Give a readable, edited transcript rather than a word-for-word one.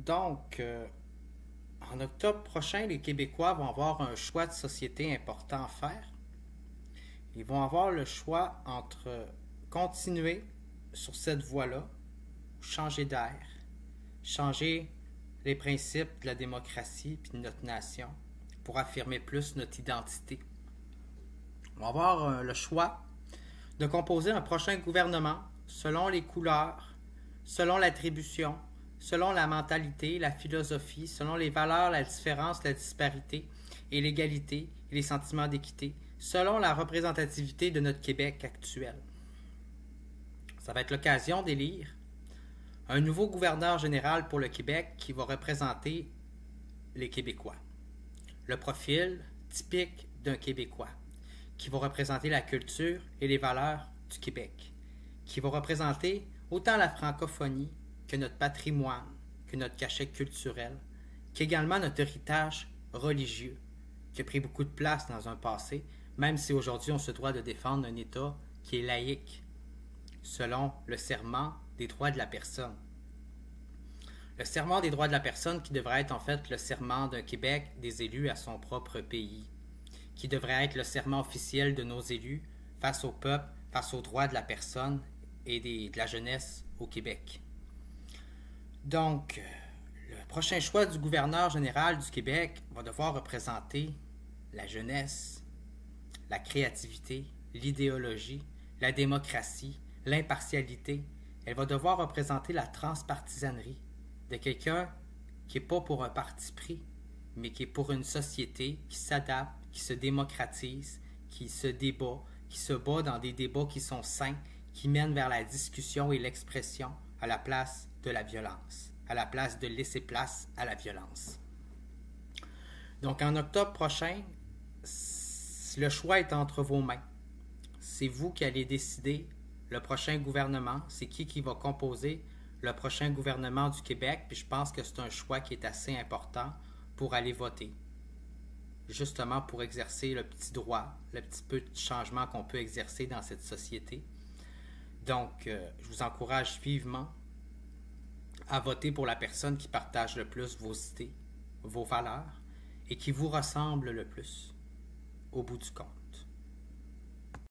Donc, en octobre prochain, les Québécois vont avoir un choix de société important à faire. Ils vont avoir le choix entre continuer sur cette voie-là ou changer d'air, changer les principes de la démocratie et de notre nation pour affirmer plus notre identité. On va avoir le choix de composer un prochain gouvernement selon les couleurs, selon l'attribution, selon la mentalité, la philosophie, selon les valeurs, la différence, la disparité et l'égalité et les sentiments d'équité, selon la représentativité de notre Québec actuel. Ça va être l'occasion d'élire un nouveau gouverneur général pour le Québec qui va représenter les Québécois. Le profil typique d'un Québécois, qui va représenter la culture et les valeurs du Québec, qui va représenter autant la francophonie que notre patrimoine, que notre cachet culturel, qu'également notre héritage religieux, qui a pris beaucoup de place dans un passé, même si aujourd'hui on se doit de défendre un État qui est laïque, selon le serment des droits de la personne. Le serment des droits de la personne qui devrait être en fait le serment d'un Québec des élus à son propre pays, qui devrait être le serment officiel de nos élus face au peuple, face aux droits de la personne et de la jeunesse au Québec. Donc, le prochain choix du gouverneur général du Québec va devoir représenter la jeunesse, la créativité, l'idéologie, la démocratie, l'impartialité. Elle va devoir représenter la transpartisanerie de quelqu'un qui n'est pas pour un parti pris, mais qui est pour une société qui s'adapte, qui se démocratise, qui se débat, qui se bat dans des débats qui sont sains, qui mènent vers la discussion et l'expression à la place de la violence, à la place de laisser place à la violence. Donc en octobre prochain, le choix est entre vos mains. C'est vous qui allez décider le prochain gouvernement, c'est qui va composer le prochain gouvernement du Québec, puis je pense que c'est un choix qui est assez important pour aller voter. Justement pour exercer le petit droit, le petit peu de changement qu'on peut exercer dans cette société. Donc, je vous encourage vivement à voter pour la personne qui partage le plus vos idées, vos valeurs, et qui vous ressemble le plus, au bout du compte.